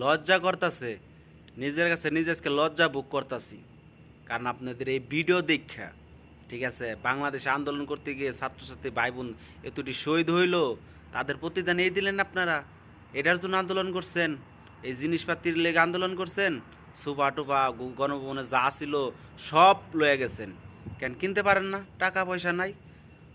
লজ্জা করতেছে, নিজের কাছে নিজেকে লজ্জা বুক করতেছি। কারণ আপনাদের এই ভিডিও দীক্ষা, ঠিক আছে, বাংলাদেশে আন্দোলন করতে গিয়ে ছাত্রছাত্রী ভাই বোন এতটি শহীদ হইল, তাদের প্রতিদান এই দিলেন আপনারা। এটার জন্য আন্দোলন করছেন, এই জিনিসপাতির লেগে আন্দোলন করছেন। সুপা টুপা গণভবনে যা ছিল সব লয়ে গেছেন। কেন কিনতে পারেন না? টাকা পয়সা নাই।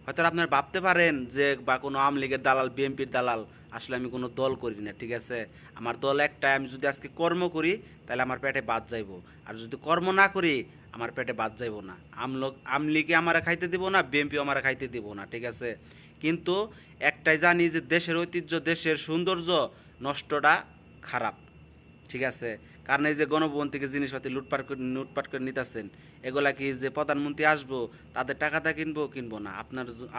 হয়তো আপনারা ভাবতে পারেন যে বা কোনো আওয়ামী লীগের দালাল, বিএনপির দালাল। আসলে আমি কোনো দল করি না, ঠিক আছে। আমার দল একটাই, আমি যদি আজকে কর্ম করি তাহলে আমার পেটে বাদ যাইব, আর যদি কর্ম না করি আমার পেটে বাদ যাইব না। আমলিগে আমারা খাইতে দিব না, বিএনপি আমারা খাইতে দিব না, ঠিক আছে। কিন্তু একটাই জানি যে দেশের ঐতিহ্য, দেশের সৌন্দর্য নষ্টটা খারাপ, ঠিক আছে। কারণ এই যে গণভবন থেকে জিনিসপাতি লুটপাট করে নিতেছেন, এগুলা কি যে প্রধানমন্ত্রী আসবো তাদের টাকাটা কিনবো না,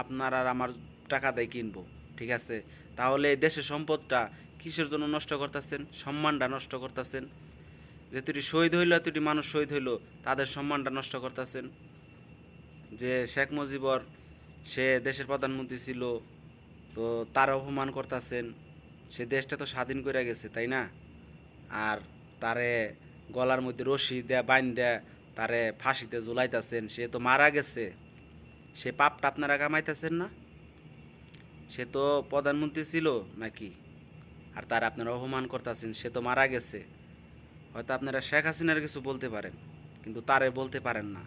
আপনার আর আমার টাকা দিয়ে কিনবো, ঠিক আছে। তাহলে এই দেশের সম্পদটা কিসের জন্য নষ্ট করতেছেন? সম্মানটা নষ্ট করতেছেন। যেতুটি শহীদ হইলো, এতটি মানুষ শহীদ হইলো, তাদের সম্মানটা নষ্ট করতেছেন। যে শেখ মুজিবর, সে দেশের প্রধানমন্ত্রী ছিল, তো তার অপমান করতেছেন। সে দেশটা তো স্বাধীন করে গেছে, তাই না? আর তারে গলার মধ্যে রশি দেয়া বাইন দেয়া তারে ফাঁসিতে ঝুলাইতেছেন। সে তো মারা গেছে, সে পাপটা আপনারা কামাইতেছেন না? সে তো প্রধানমন্ত্রী ছিল নাকি? আর তার আপনারা অপমান করতেছেন, সে তো মারা গেছে। হয়তো আপনারা শেখ হাসিনার কিছু বলতে পারেন, কিন্তু তারে বলতে পারেন না,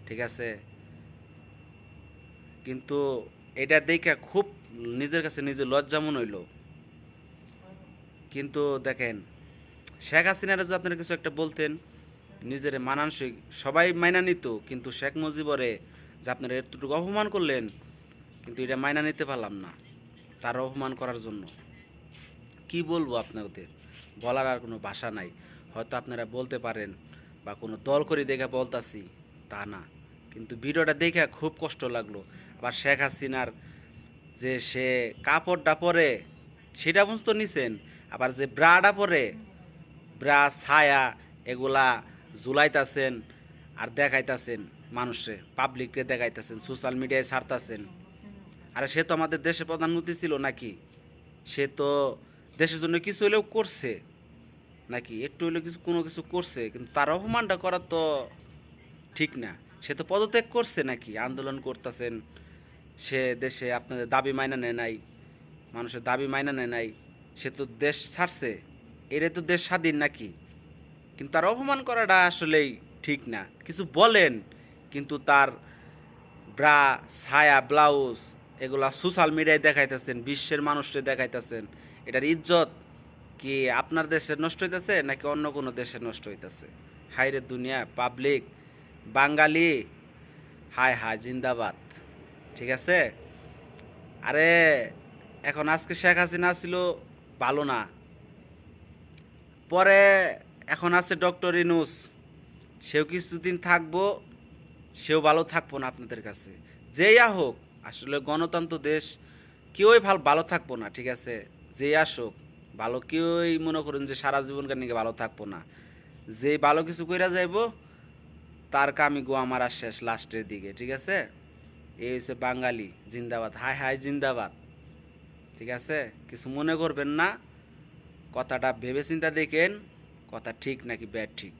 ঠিক আছে। কিন্তু এটা দেখে খুব নিজের কাছে নিজে লজ্জা মনে হইল। কিন্তু দেখেন, শেখ হাসিনারা যদি আপনারা কিছু একটা বলতেন, নিজের মানানসই সবাই মাইনা নিত, কিন্তু শেখ মুজিবরে যে আপনারা এতটুকু অপমান করলেন, কিন্তু এটা মাইনা নিতে পারলাম না তার অপমান করার জন্য। কি বলবো আপনাদের, বলার আর কোনো ভাষা নাই। হয়তো আপনারা বলতে পারেন বা কোনো দল করে দেখে বলতাছি, তা না। কিন্তু ভিডিওটা দেখে খুব কষ্ট লাগলো। আবার শেখ হাসিনার যে সে কাপড়টা পরে সেটা পর্যন্ত নিছেন, আবার যে ব্রাটা পরে, ব্রা ছায়া এগুলা ঝুলাইতাছেন আর দেখাইতাছেন মানুষে, পাবলিককে দেখাইতাছেন, সোশ্যাল মিডিয়ায় ছাড়তাছেন। আরে সে তো আমাদের দেশের প্রধানমন্ত্রী ছিল নাকি? সে তো দেশের জন্য কিছু হলেও করছে নাকি? একটু হলেও কিছু কোনো কিছু করছে, কিন্তু তার অপমানটা করা তো ঠিক না। সে তো পদত্যাগ করছে নাকি? আন্দোলন করতেছেন, সে দেশে আপনাদের দাবি মাইনা নেয় নাই, মানুষের দাবি মাইনা নেয় নাই, সে তো দেশ ছাড়ছে। এরে তো দেশ স্বাধীন নাকি? কিন্তু তার অপমান করাটা আসলেই ঠিক না। কিছু বলেন, কিন্তু তার ব্রা, ছায়া, ব্লাউজ এগুলা সোশ্যাল মিডিয়ায় দেখাইতেছেন, বিশ্বের মানুষকে দেখাইতেছেন। এটার ইজ্জত কি আপনার দেশের নষ্ট হইতেছে নাকি অন্য কোনো দেশের নষ্ট হইতেছে? হায়রে দুনিয়া, পাবলিক, বাঙালি, হায় হায় জিন্দাবাদ, ঠিক আছে। আরে এখন আজকে শেখ হাসিনা ছিল ভালো না, পরে এখন আছে ডক্টর ইনুস, সেও কিছুদিন থাকবো, সেও ভালো থাকবো না আপনাদের কাছে। যেই হোক, আসলে গণতন্ত্র দেশ, কেউই ভালো থাকবো না, ঠিক আছে। যেই আসুক ভালো, কেউই মনে করেন যে সারা জীবনকার নিয়ে ভালো থাকবো না। যে ভালো কিছু কইরা যাইব, তার কামি গো আমার আর শেষ লাস্টের দিকে, ঠিক আছে। এই হচ্ছে বাঙালি জিন্দাবাদ, হাই হাই জিন্দাবাদ, ঠিক আছে। কিছু মনে করবেন না, কথাটা ভেবে চিন্তা দেখেন, কথা ঠিক নাকি ব্যাড ঠিক।